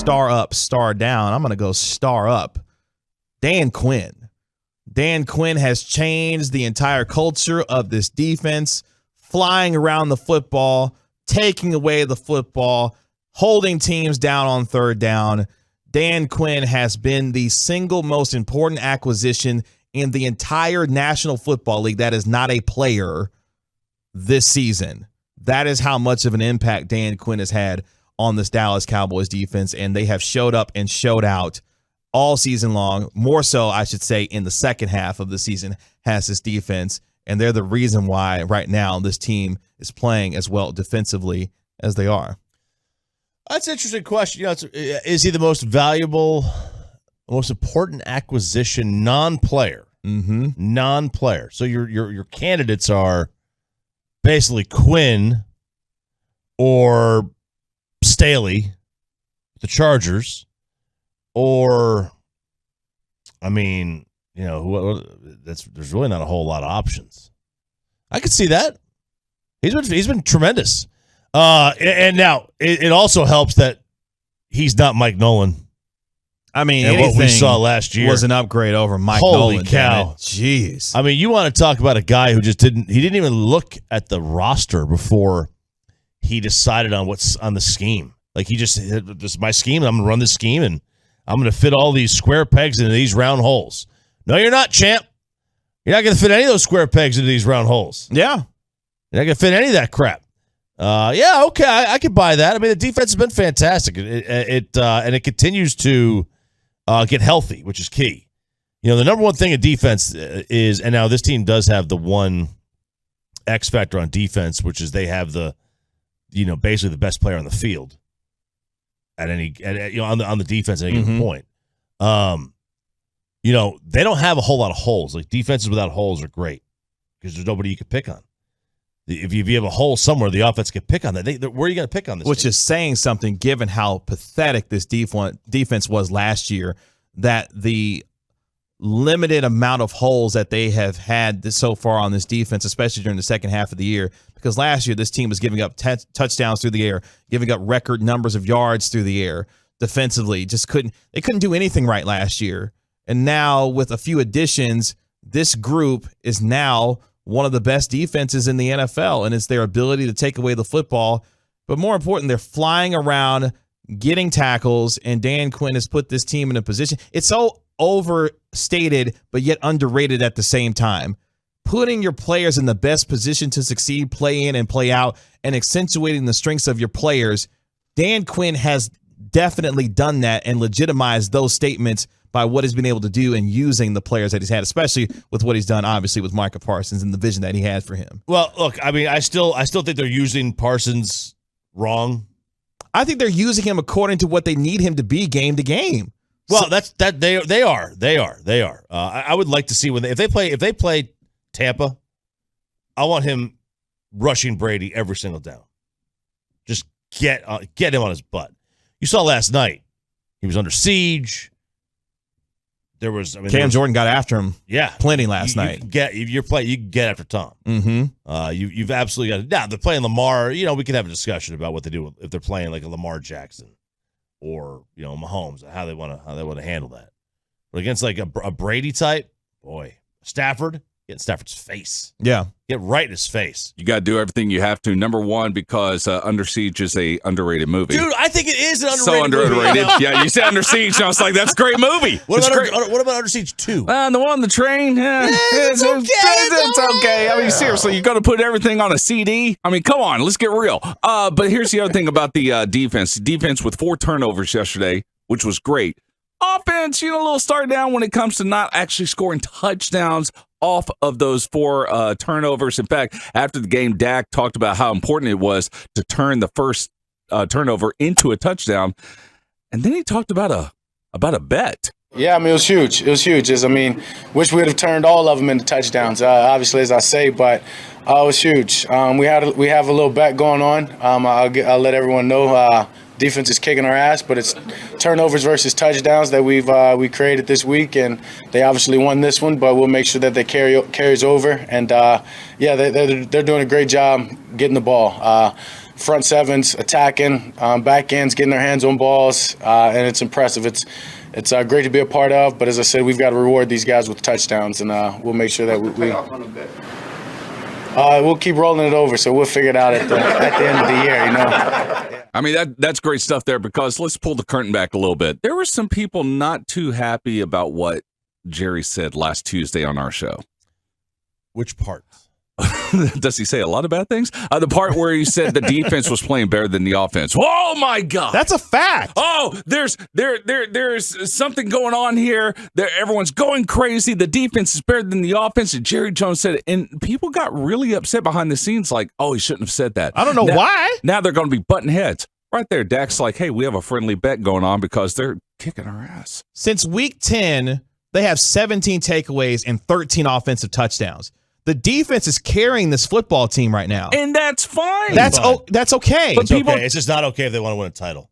star up, star down. I'm going to go star up. Dan Quinn. Dan Quinn has changed the entire culture of this defense, flying around the football, taking away the football, holding teams down on third down. Dan Quinn has been the single most important acquisition in the entire National Football League that is not a player this season. That is how much of an impact Dan Quinn has had on this Dallas Cowboys defense, and they have showed up and showed out all season long. More so, I should say, in the second half of the season has this defense, and they're the reason why right now this team is playing as well defensively as they are. That's an interesting question. Is he the most valuable, most important acquisition non-player? Mm-hmm. Non-player. So your candidates are basically Quinn or Staley, the Chargers, or, there's really not a whole lot of options. I could see that. He's been tremendous. And now it also helps that he's not Mike Nolan. And what we saw last year was an upgrade over Mike Holy Nolan. Cow. Jeez. You want to talk about a guy who didn't even look at the roster before he decided on what's on the scheme. Like this is my scheme. I'm going to run this scheme and I'm going to fit all these square pegs into these round holes. No, you're not, champ. You're not going to fit any of those square pegs into these round holes. Yeah. You're not going to fit any of that crap. Okay, I could buy that. The defense has been fantastic. And it continues to get healthy, which is key. The number one thing in defense is, and now this team does have the one X factor on defense, which is they have basically the best player on the field on the defense at any given point. They don't have a whole lot of holes. Like, defenses without holes are great because there's nobody you can pick on. If you have a hole somewhere, the offense can pick on that. Where are you going to pick on this? Which is saying something, given how pathetic this defense was last year, that the limited amount of holes that they have had so far on this defense, especially during the second half of the year, because last year this team was giving up touchdowns through the air, giving up record numbers of yards through the air defensively. They couldn't do anything right last year. And now with a few additions, this group is now one of the best defenses in the NFL, and it's their ability to take away the football. But more important, they're flying around, getting tackles, and Dan Quinn has put this team in a position. It's so overstated, but yet underrated at the same time. Putting your players in the best position to succeed, play in and play out, and accentuating the strengths of your players. Dan Quinn has definitely done that and legitimized those statements by what he's been able to do and using the players that he's had, especially with what he's done, obviously, with Micah Parsons and the vision that he had for him. Well, look, I still think they're using Parsons wrong. I think they're using him according to what they need him to be game to game. Well, they are. I would like to see if they play Tampa, I want him rushing Brady every single down. Just get him on his butt. You saw last night, he was under siege. Cam Jordan got after him. Yeah, plenty last night. You can get after Tom. Mm-hmm. You've absolutely got it. Now they're playing Lamar. We can have a discussion about what they do if they're playing like a Lamar Jackson or Mahomes, how they want to handle that. But against like a Brady type, boy, Stafford, get in Stafford's face. Yeah, get right in his face. You got to do everything you have to. Number one, because Under Siege is a underrated movie. Dude, I think it is an underrated movie. Yeah, you said Under Siege, and I was like, that's a great movie. What about Under Siege 2? The one on the train? It's okay. It's okay. Seriously, you're going to put everything on a CD? Come on, let's get real. But here's the other thing about the defense. Defense with 4 turnovers yesterday, which was great. Offense, a little start down when it comes to not actually scoring touchdowns off of those 4 turnovers. In fact, after the game, Dak talked about how important it was to turn the first turnover into a touchdown. And then he talked about a bet. Yeah, it was huge. It was huge. Wish we would have turned all of them into touchdowns, obviously, as I say, but it was huge. We have a little bet going on. I'll let everyone know. Defense is kicking our ass, but it's turnovers versus touchdowns that we created this week, and they obviously won this one. But we'll make sure that they carries over, and they're doing a great job getting the ball. front sevens attacking, back ends getting their hands on balls, and it's impressive. It's great to be a part of, but as I said, we've got to reward these guys with touchdowns, and we'll make sure that we'll keep rolling it over, so we'll figure it out at the end of the year, you know. I mean, that's great stuff there, because let's pull the curtain back a little bit. There were some people not too happy about what Jerry said last Tuesday on our show. Which part? Does he say a lot of bad things? The part where he said the defense was playing better than the offense. Oh my God, That's a fact. Oh, there's something going on here. Everyone's going crazy. The defense is better than the offense. And Jerry Jones said it, and people got really upset behind the scenes. Like, oh, he shouldn't have said that. I don't know why. Now they're going to be butting heads right there. Dak's like, hey, we have a friendly bet going on because they're kicking our ass. Since week 10, they have 17 takeaways and 13 offensive touchdowns. The defense is carrying this football team right now. And that's fine. That's okay. It's okay. It's just not okay if they want to win a title.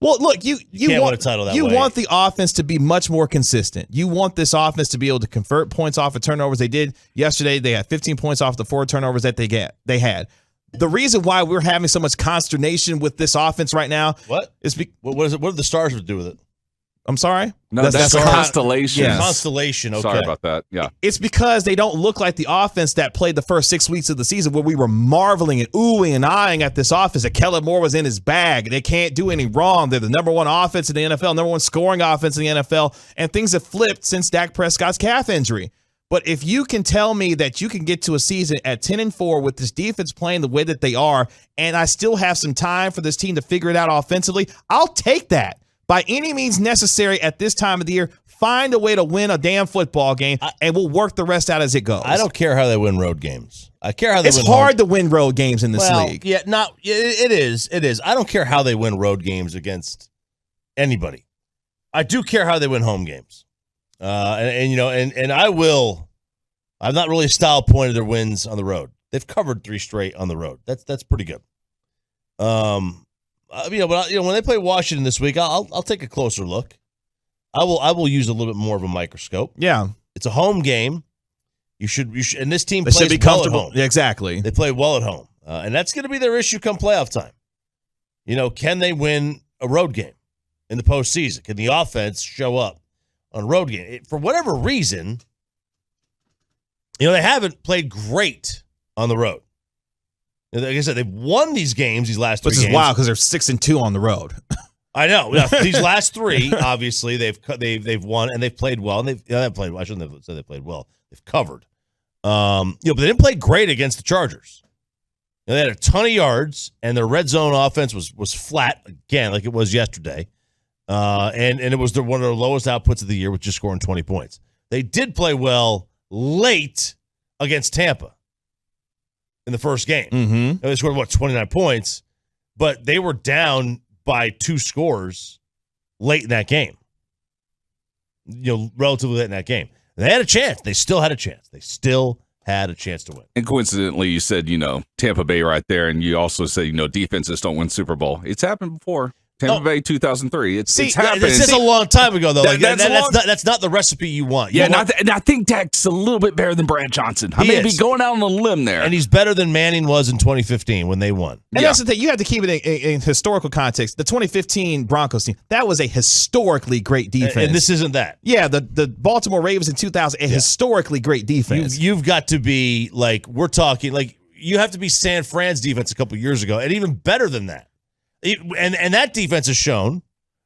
Well, look, you can't want win a title that you way. want the offense to be much more consistent. You want this offense to be able to convert points off of turnovers. They did yesterday. They had 15 points off the 4 turnovers that they had. The reason why we're having so much consternation with this offense right now is what do the Stars have to do with it? I'm sorry? No, that's Constellation. Yes. Constellation, okay. Sorry about that. Yeah. It's because they don't look like the offense that played the first 6 weeks of the season where we were marveling and oohing and eyeing at this offense that Kellen Moore was in his bag. They can't do any wrong. They're the number 1 offense in the NFL, number 1 scoring offense in the NFL, and things have flipped since Dak Prescott's calf injury. But if you can tell me that you can get to a season at 10-4 with this defense playing the way that they are, and I still have some time for this team to figure it out offensively, I'll take that. By any means necessary at this time of the year, find a way to win a damn football game, and we'll work the rest out as it goes. I don't care how they win road games. I care how they win. It's hard to win road games in this league. Yeah, it is. It is. I don't care how they win road games against anybody. I do care how they win home games. And I will. I'm not really a style point of their wins on the road. They've covered 3 straight on the road. That's pretty good. But when they play Washington this week, I'll take a closer look. I will use a little bit more of a microscope. Yeah, it's a home game. You should, and this team plays should be comfortable. Well at home. Yeah, exactly. They play well at home, and that's going to be their issue come playoff time. Can they win a road game in the postseason? Can the offense show up on a road game? For whatever reason, they haven't played great on the road. Like I said, they've won these games, these last 3 games. Which is wild because they're 6-2 on the road. I know. Now, these last 3, obviously, they've won and they've played well. And they haven't played well. I shouldn't have said they played well. They've covered. But they didn't play great against the Chargers. They had a ton of yards, and their red zone offense was flat again, like it was yesterday. And it was one of their lowest outputs of the year, with just scoring 20 points. They did play well late against Tampa in the first game. Mm-hmm. They scored, 29 points, but they were down by 2 scores late in that game. Relatively late in that game. They had a chance. They still had a chance. They still had a chance to win. And coincidentally, you said, Tampa Bay right there, and you also said, defenses don't win Super Bowl. It's happened before. Tampa Bay 2003. It's happened. This is a long time ago, though. That's not the recipe you want. And I think Dak's a little bit better than Brad Johnson. I may be going out on a limb there. And he's better than Manning was in 2015 when they won. And that's the thing. You have to keep it in historical context. The 2015 Broncos team, that was a historically great defense. And this isn't that. Yeah, the Baltimore Ravens in 2000, a historically great defense. You've got to be, we're talking, you have to be San Fran's defense a couple years ago, and even better than that. And that defense has shown,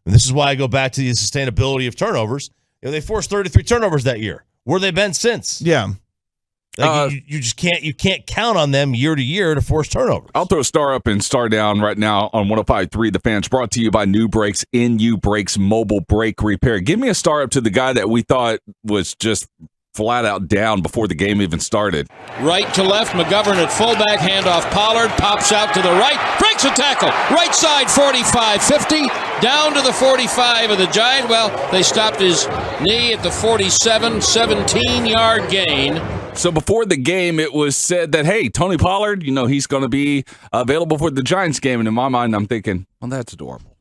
and this is why I go back to the sustainability of turnovers. They forced 33 turnovers that year. Where they been since? Yeah. You just can't count on them year to year to force turnovers. I'll throw a star up and star down right now on 105.3 The Fans, brought to you by New Brakes, NU Brakes Mobile Brake Repair. Give me a star up to the guy that we thought was just flat out down before the game even started. Right to left, McGovern at fullback, handoff Pollard, pops out to the right, breaks a tackle, right side 45-50, down to the 45 of the Giant. Well, they stopped his knee at the 47, 17-yard gain. So before the game, it was said that, hey, Tony Pollard, he's going to be available for the Giants game. And in my mind, I'm thinking, well, that's adorable.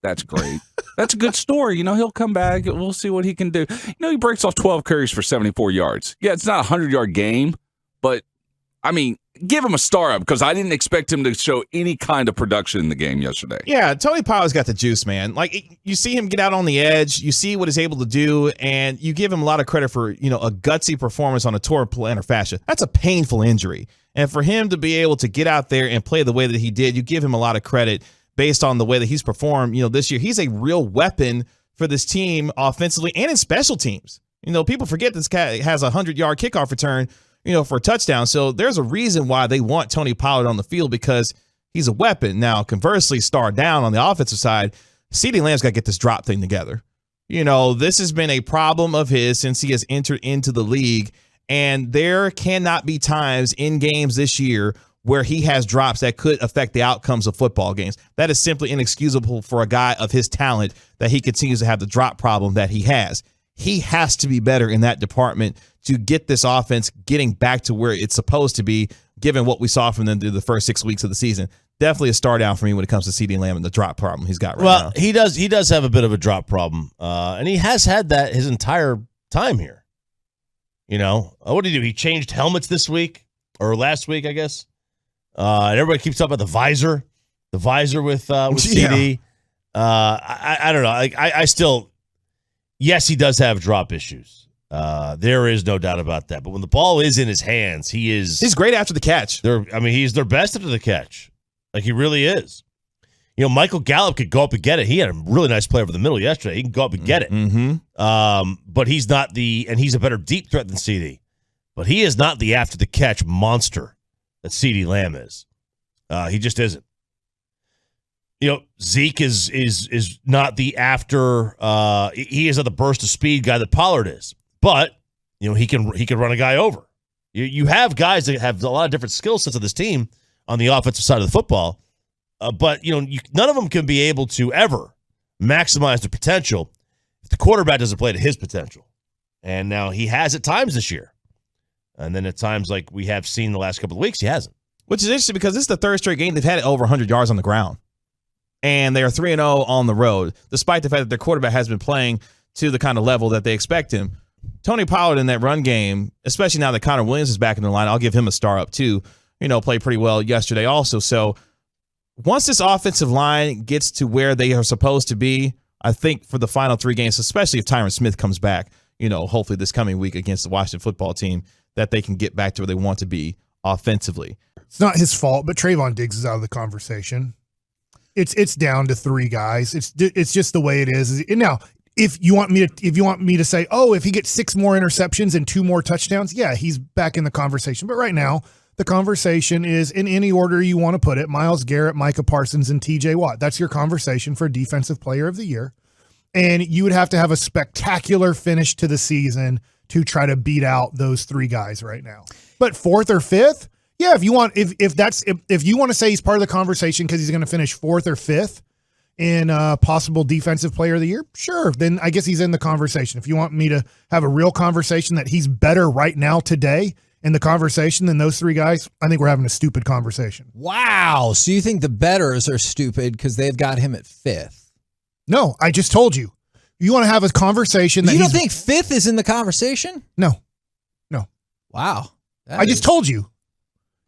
That's great. That's a good story. He'll come back. We'll see what he can do. He breaks off 12 carries for 74 yards. Yeah, it's not a 100-yard game, but, give him a star up because I didn't expect him to show any kind of production in the game yesterday. Yeah, Tony Pollard's got the juice, man. Like, you see him get out on the edge, you see what he's able to do, and you give him a lot of credit for, a gutsy performance on a torn plantar fascia. That's a painful injury. And for him to be able to get out there and play the way that he did, you give him a lot of credit based on the way that he's performed, this year. He's a real weapon for this team offensively and in special teams. People forget this guy has a 100-yard kickoff return, for a touchdown. So there's a reason why they want Tony Pollard on the field, because he's a weapon. Now, conversely, star down on the offensive side, CeeDee Lamb's got to get this drop thing together. This has been a problem of his since he has entered into the league, and there cannot be times in games this year where he has drops that could affect the outcomes of football games. That is simply inexcusable for a guy of his talent, that he continues to have the drop problem that he has. He has to be better in that department to get this offense getting back to where it's supposed to be, given what we saw from them through the first 6 weeks of the season. Definitely a star down for me when it comes to CeeDee Lamb and the drop problem he's got right now. Well, he does have a bit of a drop problem, and he has had that his entire time here. What did he do? He changed helmets this week, or last week, I guess. And everybody keeps talking about the visor with CD. I don't know. I still, yes, he does have drop issues. There is no doubt about that. But when the ball is in his hands, he's great after the catch. He's their best after the catch. Like, he really is. Michael Gallup could go up and get it. He had a really nice play over the middle yesterday. He can go up and get it. Mm-hmm. But he's not and he's a better deep threat than CD. But he is not the after the catch monster that CeeDee Lamb is. He just isn't. Zeke is not the after. He is not the burst of speed guy that Pollard is. But he can run a guy over. You have guys that have a lot of different skill sets of this team on the offensive side of the football. But none of them can be able to ever maximize their potential if the quarterback doesn't play to his potential. And now he has at times this year. And then at times, like we have seen the last couple of weeks, he hasn't. Which is interesting because this is the third straight game they've had over 100 yards on the ground. And they are 3-0 on the road, despite the fact that their quarterback has been playing to the kind of level that they expect him. Tony Pollard in that run game, especially now that Connor Williams is back in the line, I'll give him a star up too. Played pretty well yesterday also. So once this offensive line gets to where they are supposed to be, I think for the final 3 games, especially if Tyron Smith comes back, hopefully this coming week against the Washington football team, that they can get back to where they want to be offensively. It's not his fault, but Trevon Diggs is out of the conversation. It's down to 3 guys. It's just the way it is. And now, if you want me to say, if he gets 6 more interceptions and 2 more touchdowns, yeah, he's back in the conversation. But right now, the conversation is, in any order you want to put it, Myles Garrett, Micah Parsons, and TJ Watt. That's your conversation for Defensive Player of the Year. And you would have to have a spectacular finish to the season to try to beat out those 3 guys right now. But 4th or 5th, yeah, if you want to say he's part of the conversation because he's going to finish 4th or 5th in possible Defensive Player of the Year, sure, then I guess he's in the conversation. If you want me to have a real conversation that he's better right now today in the conversation than those 3 guys, I think we're having a stupid conversation. Wow. So you think the bettors are stupid because they've got him at 5th? No, I just told you. You want to have a conversation that you don't think 5th is in the conversation? No. Wow. I just told you.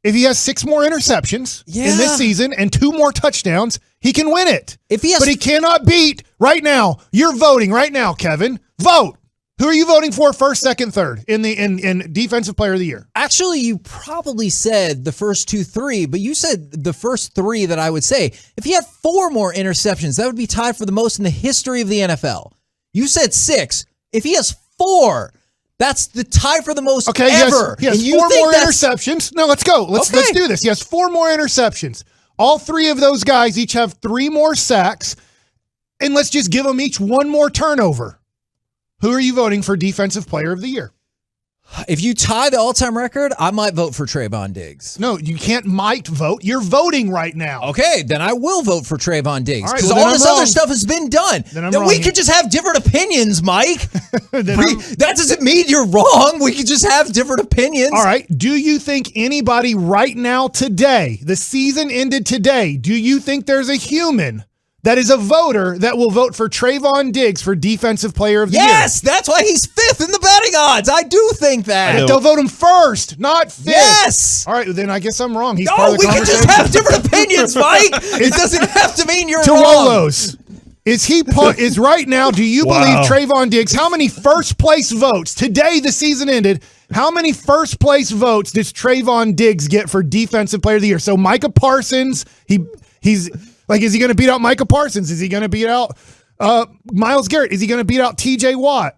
If he has 6 more interceptions in this season and 2 more touchdowns, he can win it. But he cannot beat right now. You're voting right now, Kevin. Vote. Who are you voting for first, second, third in Defensive Player of the Year? Actually, you probably said the first 2, 3, but you said the first 3 that I would say. If he had 4 more interceptions, that would be tied for the most in the history of the NFL. You said 6. If he has 4, that's the tie for the most ever. He has 4 more interceptions. No, let's go. Let's do this. He has 4 more interceptions. All 3 of those guys each have 3 more sacks, and let's just give them each 1 more turnover. Who are you voting for Defensive Player of the Year? If you tie the all-time record, I might vote for Trevon Diggs. No, you can't might vote. You're voting right now. Okay, then I will vote for Trevon Diggs because all this other stuff has been done. Then we could just have different opinions, Mike. That doesn't mean you're wrong. We could just have different opinions. All right. Do you think anybody right now today, the season ended today, do you think there's a human that is a voter that will vote for Trevon Diggs for Defensive Player of the Year? Yes, that's why he's 5th in the betting betting odds. I do think that. But they'll vote him first, not fifth. Yes. All right, then I guess I'm wrong. He's No, part of the we can conversation. just have different opinions, Mike. It doesn't have to mean you're wrong. Tololos. Is right now, do you believe Trevon Diggs, how many first place votes today the season ended, how many first place votes does Trevon Diggs get for defensive player of the year? So Micah Parsons, he's like, is he going to beat out Micah Parsons? Is he going to beat out Myles Garrett? Is he going to beat out TJ Watt?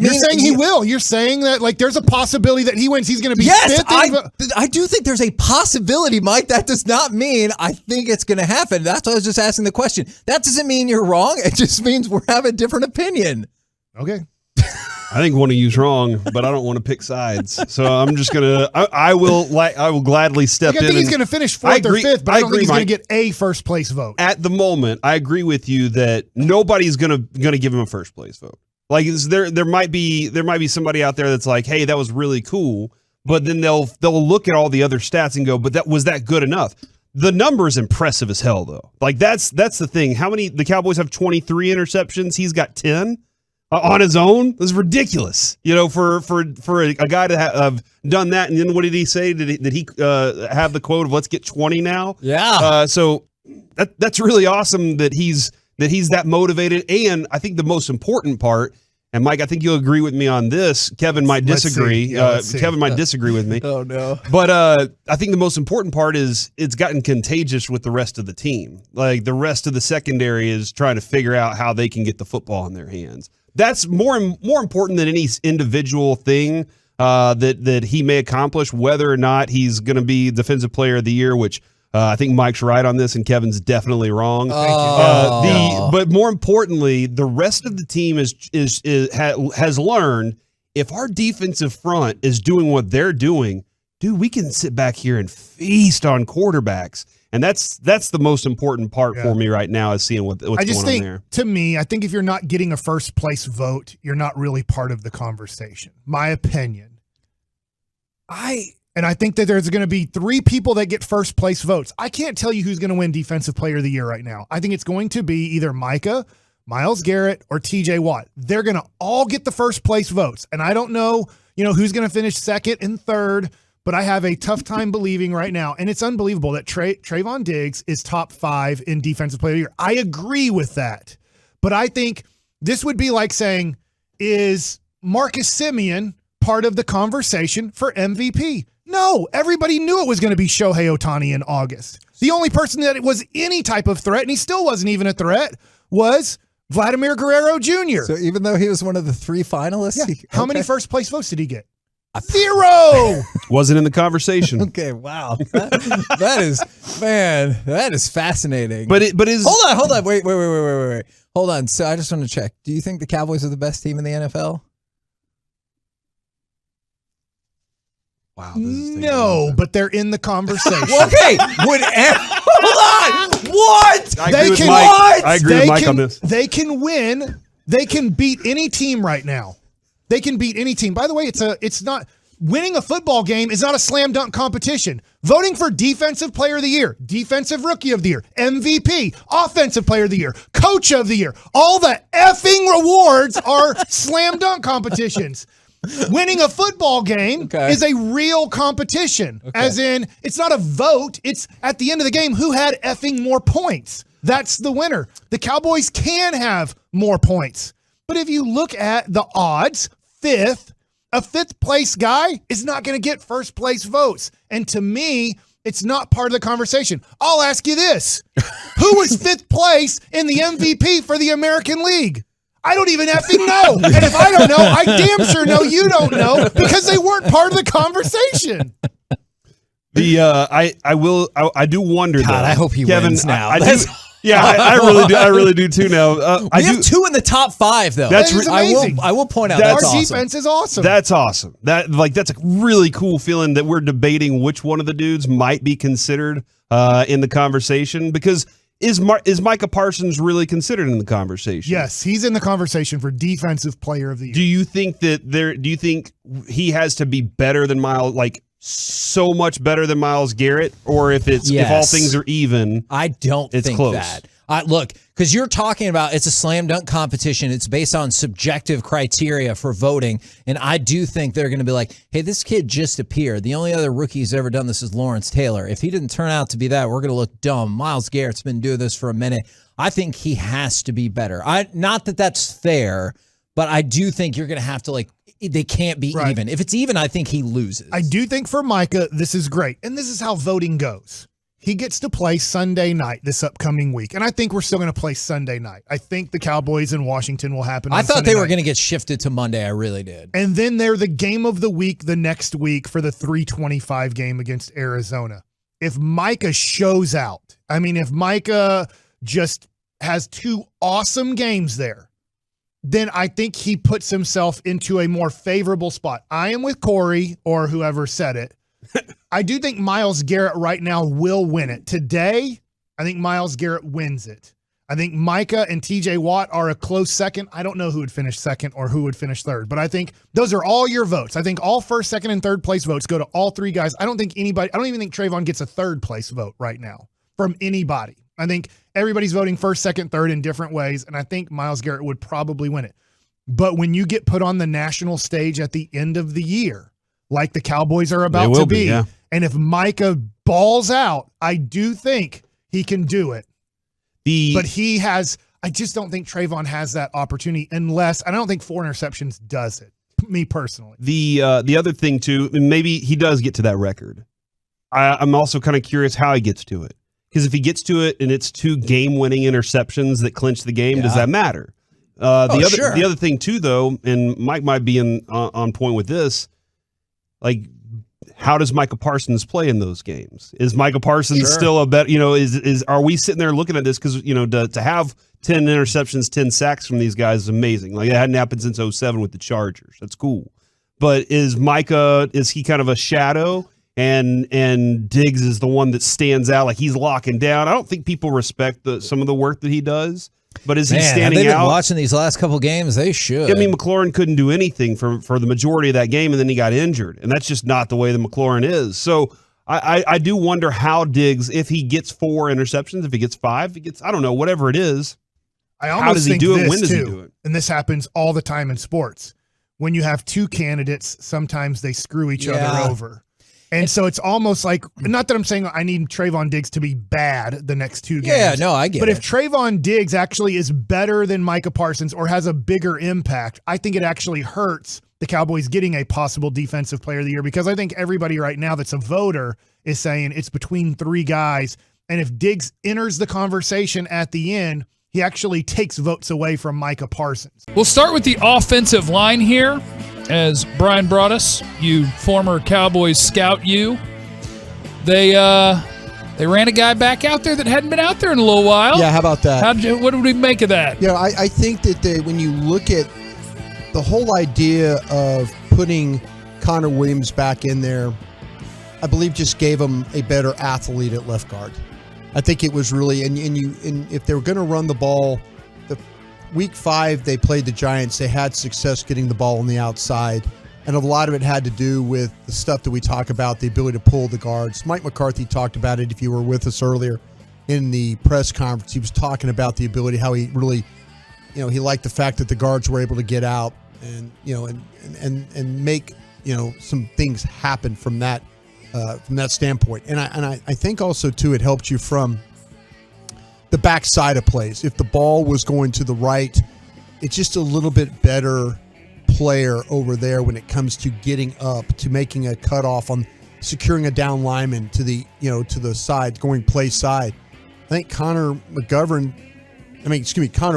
You're saying he will. You're saying that like there's a possibility that he wins. He's going to be fifth. I do think there's a possibility, Mike. That does not mean I think it's going to happen. That's why I was just asking the question. That doesn't mean you're wrong. It just means we have a different opinion. Okay. I think one of you's wrong, but I don't want to pick sides. So I'm just gonna. I will gladly step in. I think he's going to finish fourth or fifth, but I don't think he's going to get a first place vote. At the moment, I agree with you that nobody's gonna give him a first place vote. Like there might be somebody out there that's like, hey, that was really cool, but then they'll look at all the other stats and go, but was that good enough? The number is impressive as hell, though. Like that's the thing. How many? The Cowboys have 23 interceptions. He's got 10 on his own. That's ridiculous. You know, for a guy to have done that. And then what did he say? Did he have the quote of "Let's get 20 now"? Yeah. So that's really awesome that he's that motivated. And I think the most important part. And Mike, I think you'll agree with me on this. Kevin might disagree. Kevin might disagree with me. Oh no! But I think the most important part is it's gotten contagious with the rest of the team. Like the rest of the secondary is trying to figure out how they can get the football in their hands. That's more important than any individual thing that he may accomplish. Whether or not he's going to be Defensive Player of the Year, which. I think Mike's right on this, and Kevin's definitely wrong. But more importantly, the rest of the team has learned if our defensive front is doing what they're doing, dude, we can sit back here and feast on quarterbacks, and that's the most important part for me right now is seeing what's going on there. To me, I think if you're not getting a first place vote, you're not really part of the conversation. My opinion. And I think that there's going to be 3 people that get first place votes. I can't tell you who's going to win Defensive Player of the Year right now. I think it's going to be either Micah, Myles Garrett, or TJ Watt. They're going to all get the first place votes. And I don't know, who's going to finish second and third, but I have a tough time believing right now. And it's unbelievable that Trevon Diggs is top 5 in Defensive Player of the Year. I agree with that. But I think this would be like saying, is Marcus Simeon part of the conversation for MVP? No, everybody knew it was going to be Shohei Ohtani in August. The only person that it was any type of threat, and he still wasn't even a threat, was Vladimir Guerrero Jr. So even though he was one of the 3 finalists, how many first place votes did he get? 0. Wasn't in the conversation. Okay, wow, that is fascinating. But is hold on, wait, hold on. So I just want to check. Do you think the Cowboys are the best team in the NFL? Wow, no, but they're in the conversation. Okay, hold on. What? I agree with Mike on this. They can win. They can beat any team right now. They can beat any team. By the way, it's not winning a football game is not a slam dunk competition. Voting for Defensive Player of the Year, Defensive Rookie of the Year, MVP, Offensive Player of the Year, Coach of the Year, all the effing rewards are slam dunk competitions. Winning a football game is a real competition, as in it's not a vote. It's at the end of the game who had effing more points. That's the winner. The Cowboys can have more points. But if you look at the odds, a fifth place guy is not going to get first place votes. And to me, it's not part of the conversation. I'll ask you this. Who was 5th place in the MVP for the American League? I don't even effing know. And if I don't know, I damn sure know you don't know because they weren't part of the conversation. I do wonder though. God, I hope he wins now. I really do too now. We have 2 in the top 5 though. That's amazing. I will point out our that's awesome. defense is awesome. That's awesome. That's a really cool feeling that we're debating which one of the dudes might be considered in the conversation because is Micah Parsons really considered in the conversation? Yes, he's in the conversation for Defensive Player of the Year. Do you think that do you think he has to be better than Myles? Like so much better than Myles Garrett, or if if all things are even. I don't think close. that. Look, because you're talking about it's a slam dunk competition. It's based on subjective criteria for voting. And I do think they're going to be like, hey, this kid just appeared. The only other rookie who's ever done this is Lawrence Taylor. If he didn't turn out to be that, we're going to look dumb. Myles Garrett's been doing this for a minute. I think he has to be better. Not that that's fair, but I do think you're going to have to, they can't be even. If it's even, I think he loses. I do think for Micah, this is great. And this is how voting goes. He gets to play Sunday night this upcoming week. And I think we're still going to play Sunday night. I think the Cowboys in Washington will happen I thought Sunday they were night. going to get shifted to Monday. I really did. And then they're the game of the week the next week for the 3:25 game against Arizona. If Micah shows out, if Micah just has 2 awesome games there, then I think he puts himself into a more favorable spot. I am with Corey or whoever said it. I do think Myles Garrett right now will win it. Today, I think Myles Garrett wins it. I think Micah and TJ Watt are a close second. I don't know who would finish second or who would finish third, but I think those are all your votes. I think all first, second, and third place votes go to all 3 guys. I don't even think Trevon gets a third place vote right now from anybody. I think everybody's voting first, second, third in different ways, and I think Myles Garrett would probably win it. But when you get put on the national stage at the end of the year, like the Cowboys are about to be, and if Micah balls out, I do think he can do it. But I just don't think Trevon has that opportunity unless, I don't think 4 interceptions does it, me personally. The other thing, too, and maybe he does get to that record. I'm also kind of curious how he gets to it. Because if he gets to it and it's 2 game-winning interceptions that clinch the game, does that matter? The other thing, too, though, and Mike might be on point with this, how does Micah Parsons play in those games? Is Micah Parsons still a better, are we sitting there looking at this? Because, to have 10 interceptions, 10 sacks from these guys is amazing. It hadn't happened since 2007 with the Chargers. That's cool. But is he kind of a shadow? And Diggs is the one that stands out, he's locking down. I don't think people respect some of the work that he does. But is he standing out? Been watching these last couple games, they should. McLaurin couldn't do anything for the majority of that game, and then he got injured. And that's just not the way the McLaurin is. So I do wonder how Diggs, if he gets 4 interceptions, if he gets 5, I don't know, whatever it is. How does he do it? When does he do it? And this happens all the time in sports. When you have 2 candidates, sometimes they screw each other over. And so it's almost like, not that I'm saying I need Trevon Diggs to be bad the next 2 games. Yeah, no, I get it. But if Trevon Diggs actually is better than Micah Parsons or has a bigger impact, I think it actually hurts the Cowboys getting a possible defensive player of the year, because I think everybody right now that's a voter is saying it's between 3 guys. And if Diggs enters the conversation at the end, he actually takes votes away from Micah Parsons. We'll start with the offensive line here. As Brian brought us, you former Cowboys scout, they ran a guy back out there that hadn't been out there in a little while. Yeah, how about that? What did we make of that? Yeah, I think that when you look at the whole idea of putting Connor Williams back in there, I believe just gave him a better athlete at left guard. I think it was really, and if they were going to run the ball, Week 5, they played the Giants. They had success getting the ball on the outside, and a lot of it had to do with the stuff that we talk about, the ability to pull the guards. Mike McCarthy talked about it if you were with us earlier in the press conference. He was talking about the ability, how he really, he liked the fact that the guards were able to get out and make, some things happen from that standpoint. And I think also, too, it helped you from the backside of plays. If the ball was going to the right, it's just a little bit better player over there when it comes to getting up, to making a cutoff on securing a down lineman to the side, going play side. I think Connor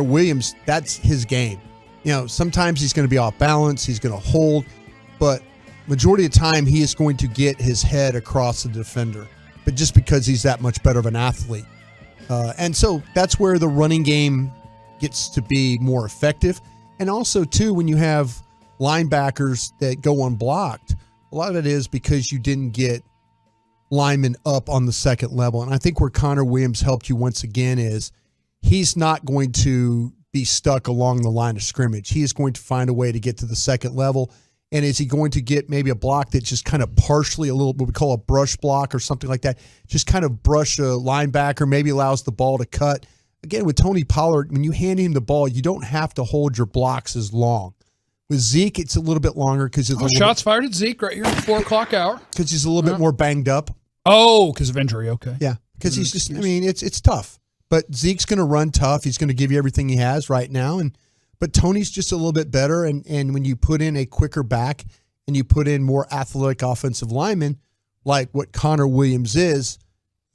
Williams, that's his game. Sometimes he's going to be off balance, he's going to hold, but majority of the time he is going to get his head across the defender, but just because he's that much better of an athlete. And so that's where the running game gets to be more effective. And also, too, when you have linebackers that go unblocked, a lot of it is because you didn't get linemen up on the second level. And I think where Connor Williams helped you once again is he's not going to be stuck along the line of scrimmage. He is going to find a way to get to the second level. And is he going to get maybe a block that's just kind of partially a little, what we call a brush block or something like that? Just kind of brush a linebacker, maybe allows the ball to cut. Again, with Tony Pollard, when you hand him the ball, you don't have to hold your blocks as long. With Zeke, it's a little bit longer because shots fired at Zeke right here at the 4 o'clock hour. Because he's a little bit more banged up. Oh, because of injury. Okay. Yeah, because he's just. I mean, it's tough. But Zeke's going to run tough. He's going to give you everything he has right now. But Tony's just a little bit better. And when you put in a quicker back and you put in more athletic offensive linemen, like what Connor Williams is,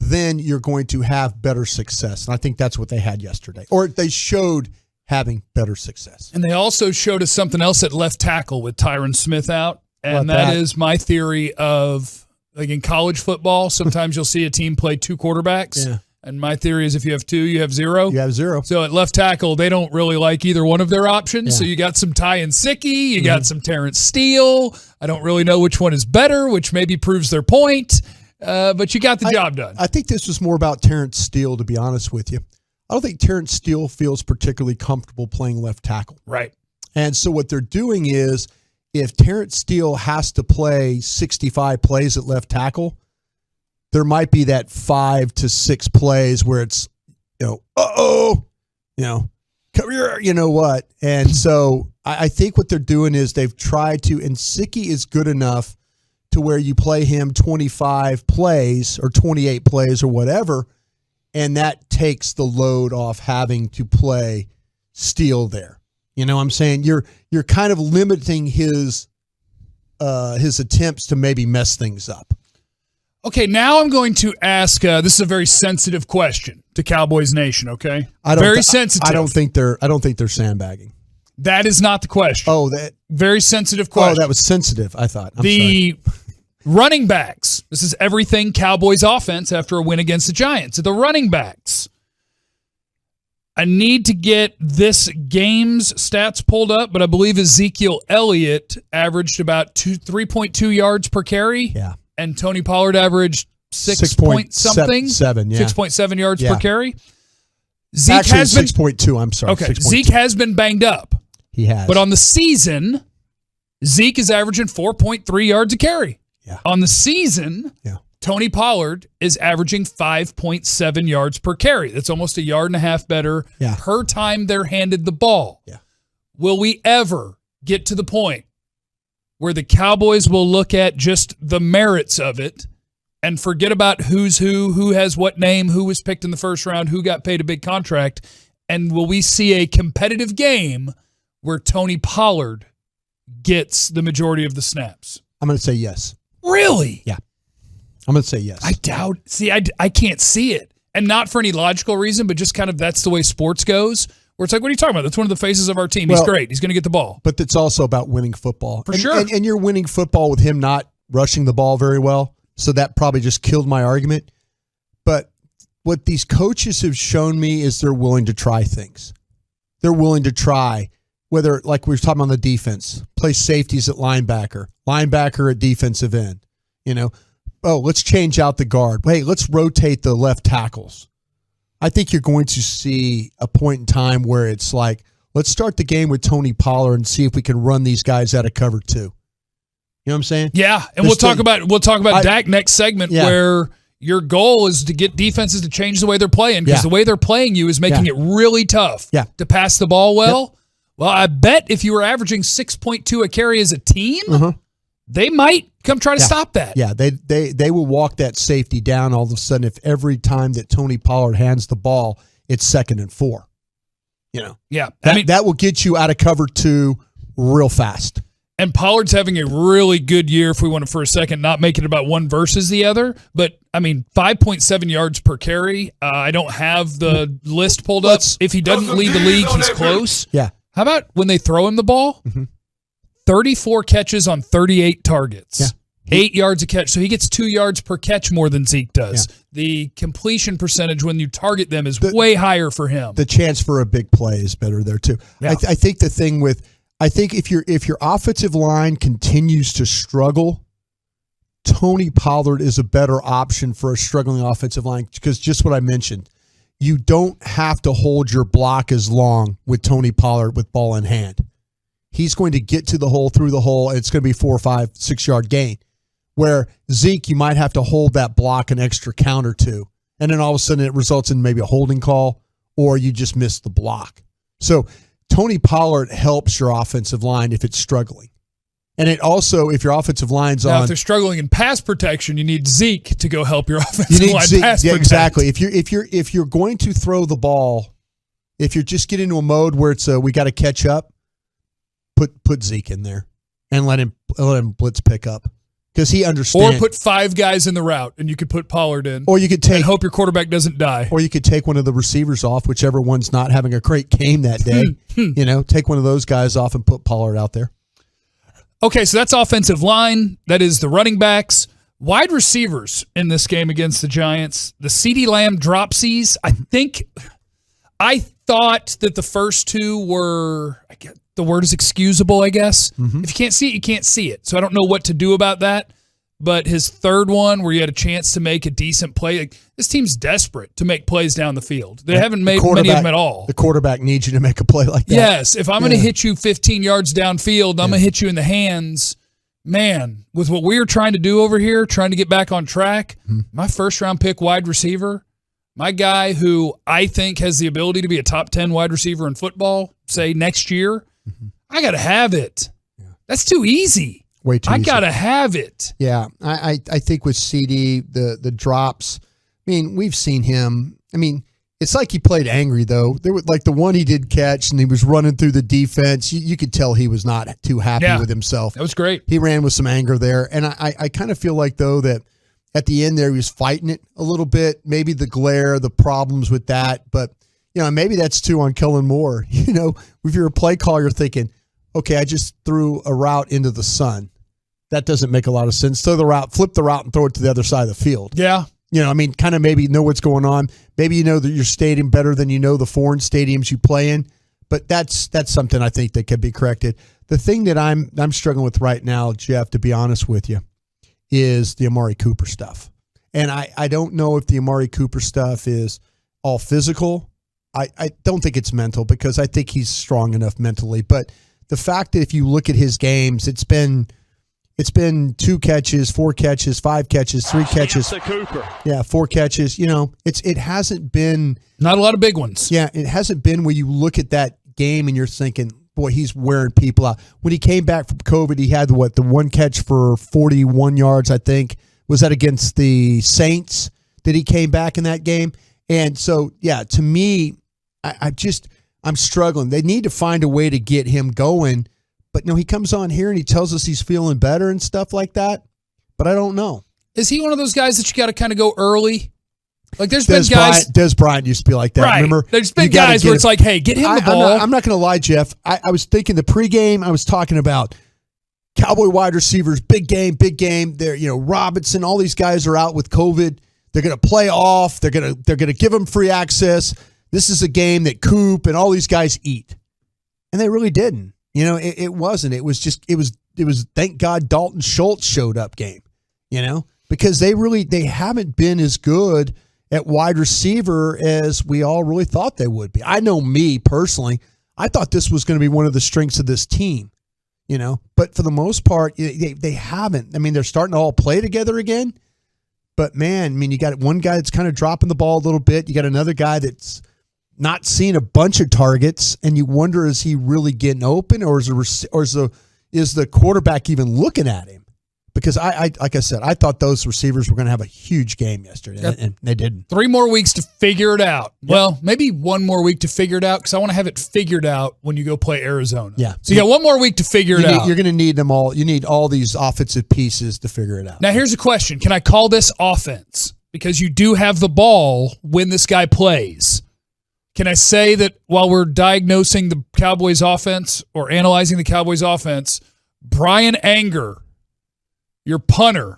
then you're going to have better success. And I think that's what they had yesterday. Or they showed having better success. And they also showed us something else at left tackle with Tyron Smith out. And that is my theory of, like in college football, sometimes you'll see a team play 2 quarterbacks. Yeah. And my theory is if you have 2, you have 0. You have 0. So at left tackle, they don't really like either one of their options. Yeah. So you got some Ty Nsekhe, you got some Terrence Steele. I don't really know which one is better, which maybe proves their point. But you got the job done. I think this was more about Terrence Steele, to be honest with you. I don't think Terrence Steele feels particularly comfortable playing left tackle. Right. And so what they're doing is if Terrence Steele has to play 65 plays at left tackle, there might be that 5 to 6 plays where it's, come here, you know what? And so I think what they're doing is they've tried to, and Nsekhe is good enough to where you play him 25 plays or 28 plays or whatever, and that takes the load off having to play Steele there. You know what I'm saying? You're kind of limiting his attempts to maybe mess things up. Okay, now I'm going to ask. This is a very sensitive question to Cowboys Nation. Okay, sensitive. I don't think they're sandbagging. That is not the question. Oh, that very sensitive question. Oh, that was sensitive. I thought the running backs. This is everything Cowboys offense after a win against the Giants. The running backs. I need to get this game's stats pulled up, but I believe Ezekiel Elliott averaged about 3.2 yards per carry. Yeah. And Tony Pollard averaged 6 point something. 6.7 yards per carry. Zeke actually has been 6.2. I'm sorry. Okay. 6.2. Zeke has been banged up. He has. But on the season, Zeke is averaging 4.3 yards a carry. Yeah. On the season, Tony Pollard is averaging 5.7 yards per carry. That's almost a yard and a half better per time they're handed the ball. Yeah. Will we ever get to the point where the Cowboys will look at just the merits of it and forget about who's who has what name, who was picked in the first round, who got paid a big contract, and will we see a competitive game where Tony Pollard gets the majority of the snaps? I'm going to say yes. Really? Yeah. I'm going to say yes. I doubt. See, I can't see it. And not for any logical reason, but just kind of that's the way sports goes. Where it's like, what are you talking about? That's one of the faces of our team. He's great. He's going to get the ball. But it's also about winning football. For sure. And you're winning football with him not rushing the ball very well. So that probably just killed my argument. But what these coaches have shown me is they're willing to try things. They're willing to try, whether, like we were talking on the defense, play safeties at linebacker at defensive end. Let's change out the guard. Hey, let's rotate the left tackles. I think you're going to see a point in time where it's like, let's start the game with Tony Pollard and see if we can run these guys out of cover 2. You know what I'm saying? Yeah, and we'll talk about Dak next segment where your goal is to get defenses to change the way they're playing because the way they're playing you is making it really tough to pass the ball well. Yep. Well, I bet if you were averaging 6.2 a carry as a team, they might come try to stop that. Yeah, they will walk that safety down all of a sudden if every time that Tony Pollard hands the ball, it's 2nd and 4. Yeah. That will get you out of cover 2 real fast. And Pollard's having a really good year, if we want to for a second, not make it about one versus the other. But, 5.7 yards per carry. I don't have the list pulled up. If he doesn't lead the league, he's close. Yeah. How about when they throw him the ball? 34 catches on 38 targets. Yeah. 8 yards a catch. So he gets 2 yards per catch more than Zeke does. Yeah. The completion percentage when you target them is way higher for him. The chance for a big play is better there too. Yeah. I think the thing if your offensive line continues to struggle, Tony Pollard is a better option for a struggling offensive line because just what I mentioned, you don't have to hold your block as long with Tony Pollard with ball in hand. he's going to get to the hole, through the hole, and it's going to be 4 or 5, 6 yard gain. Where Zeke, you might have to hold that block an extra count or two, and then all of a sudden it results in maybe a holding call, or you just miss the block. So Tony Pollard helps your offensive line if it's struggling. And it also, if your offensive line's now, on, if they're struggling in pass protection, you need Zeke to go help your offensive you need line Zeke, pass yeah, protect. exactly. If you're going to throw the ball, if you're just getting into a mode where it's we got to catch up, put Zeke in there and let him blitz pick up, because he understands. Or put 5 guys in the route, and you could put Pollard in. Or you could take, and hope your quarterback doesn't die. Or you could take one of the receivers off, whichever one's not having a great game that day. Take one of those guys off and put Pollard out there. Okay, so that's offensive line. That is the running backs. Wide receivers in this game against the Giants. The CeeDee Lamb dropsies. I thought that the first 2 were, the word is excusable, I guess. Mm-hmm. If you can't see it, you can't see it. So I don't know what to do about that. But his third one, where you had a chance to make a decent play, this team's desperate to make plays down the field. They haven't made many of them at all. The quarterback needs you to make a play like that. Yes, if I'm going to hit you 15 yards downfield, I'm going to hit you in the hands. Man, with what we are trying to do over here, trying to get back on track, my first-round pick wide receiver, my guy who I think has the ability to be a top 10 wide receiver in football, say next year, I got to have it. That's too easy. Way too easy. I got to have it. Yeah, I think with CD, the drops, I mean, we've seen him. I mean, it's like he played angry, though. There was like the one he did catch, and he was running through the defense. You could tell he was not too happy with himself. That was great. He ran with some anger there. And I kind of feel like, though, that at the end there, he was fighting it a little bit. Maybe the glare, the problems with that. But, maybe that's too on Kellen Moore. If you're a play call, you're thinking, okay, I just threw a route into the sun. That doesn't make a lot of sense. Throw the route, flip the route, and throw it to the other side of the field. Yeah. Kind of maybe know what's going on. Maybe you know that your stadium better than you know the foreign stadiums you play in. But that's something I think that could be corrected. The thing that I'm struggling with right now, Jeff, to be honest with you, is the Amari Cooper stuff. And I don't know if the Amari Cooper stuff is all physical. I don't think it's mental, because I think he's strong enough mentally. But the fact that if you look at his games, it's been 2 catches, 4 catches, 5 catches, 3 catches. Yeah, 4 catches. It hasn't been not a lot of big ones. Yeah, it hasn't been where you look at that game and you're thinking, boy, he's wearing people out. When he came back from COVID, he had the 1 catch for 41 yards, I think. Was that against the Saints that he came back in that game? And so, yeah, to me, I'm struggling. They need to find a way to get him going. But he comes on here and he tells us he's feeling better and stuff like that. But I don't know. Is he one of those guys that you got to kind of go early? Like there's been guys. Des Bryant used to be like that. Right. Remember? There's been guys where it's like, hey, get him the ball. I'm not going to lie, Jeff. I was thinking the pregame, I was talking about Cowboy wide receivers, big game. They're, Robinson, all these guys are out with COVID. They're going to play off. They're going to give them free access. This is a game that Coop and all these guys eat. And they really didn't. It wasn't. It was thank God Dalton Schultz showed up game, because they haven't been as good at wide receiver as we all really thought they would be. I know me personally, I thought this was going to be one of the strengths of this team, but for the most part, they haven't. I mean, they're starting to all play together again, but man, you got one guy that's kind of dropping the ball a little bit. You got another guy that's not seeing a bunch of targets, and you wonder, is he really getting open, or is the quarterback even looking at him? Because I like I said, I thought those receivers were going to have a huge game yesterday, and they didn't. 3 more weeks to figure it out. Yep. Well, maybe 1 more week to figure it out, because I want to have it figured out when you go play Arizona. Yeah. So you got 1 more week to figure it out. You're going to need them all. You need all these offensive pieces to figure it out. Now, here's a question. Can I call this offense? Because you do have the ball when this guy plays. Can I say that while we're diagnosing the Cowboys offense or analyzing the Cowboys offense, Brian Anger, your punter,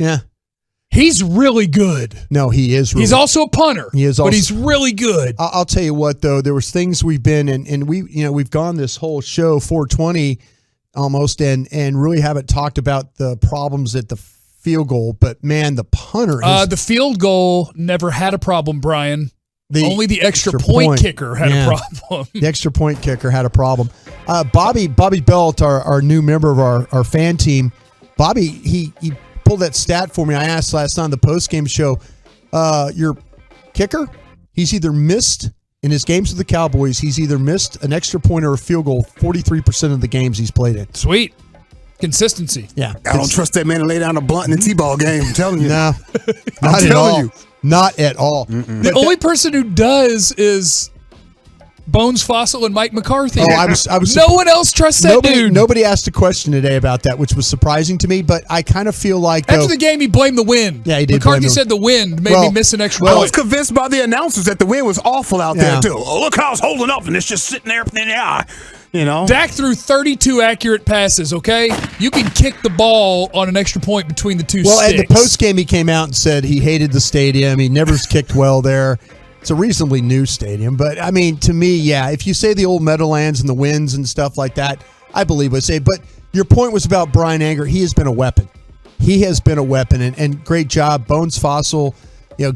he's really good. No, he is really He's also a punter. He is also, but he's really good. I'll tell you what, though, there was things we've been and we've gone this whole show 420 almost and really haven't talked about the problems at the field goal, but man, the punter the field goal never had a problem, Brian. Only the extra point kicker had a problem. The extra point kicker had a problem. Bobby Belt, our new member of our fan team, Bobby, he pulled that stat for me. I asked last night on the postgame show, your kicker, he's either missed in his games with the Cowboys, he's either missed an extra point or a field goal 43% of the games he's played in. Sweet. Consistency. Yeah. I don't trust that man to lay down a blunt in the T-ball game. I'm telling you. No, not at all. Not at all. The only person who does is Bones Fossil and Mike McCarthy. I was. No one else trusts that dude. Nobody asked a question today about that, which was surprising to me. But I kind of feel like after the game, he blamed the wind. Yeah, he did. McCarthy said the wind made me miss an extra I point. was convinced by the announcers that the wind was awful out there too. Oh, look how it's holding up, and it's just sitting there in the eye. You know, Dak threw 32 accurate passes, okay? You can kick the ball on an extra point between the two sticks. At the post game, he came out and said he hated the stadium. He never kicked well there. It's a reasonably new stadium. But, I mean, to me, yeah, if you say the old Meadowlands and the winds and stuff like that, I believe what I say. But your point was about Brian Anger. He has been a weapon. He has been a weapon. And great job, Bones Fossil,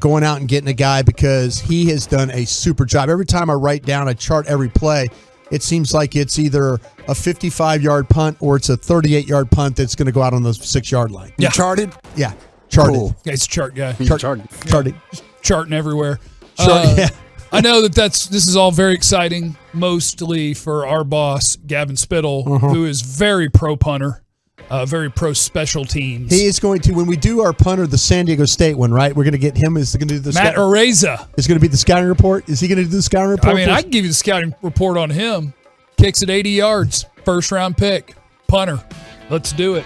going out and getting a guy because he has done a super job. Every time I write down, I chart every play, it seems like it's either a 55-yard punt or it's a 38-yard punt that's going to go out on the 6-yard line. You charted? Yeah, charted. Cool. Yeah, he's a chart guy. Charted. Charting everywhere. Yeah. I know that this is all very exciting, mostly for our boss, Gavin Spittle, who is very pro-punter, very pro-special teams. He is going to, when we do our punter, the San Diego State one, right? We're going to get him. Is going to do the Matt Areza. Is going to be the scouting report? Is he going to do the scouting report? I mean, I can give you the scouting report on him. Kicks at 80 yards, first-round pick, punter. Let's do it.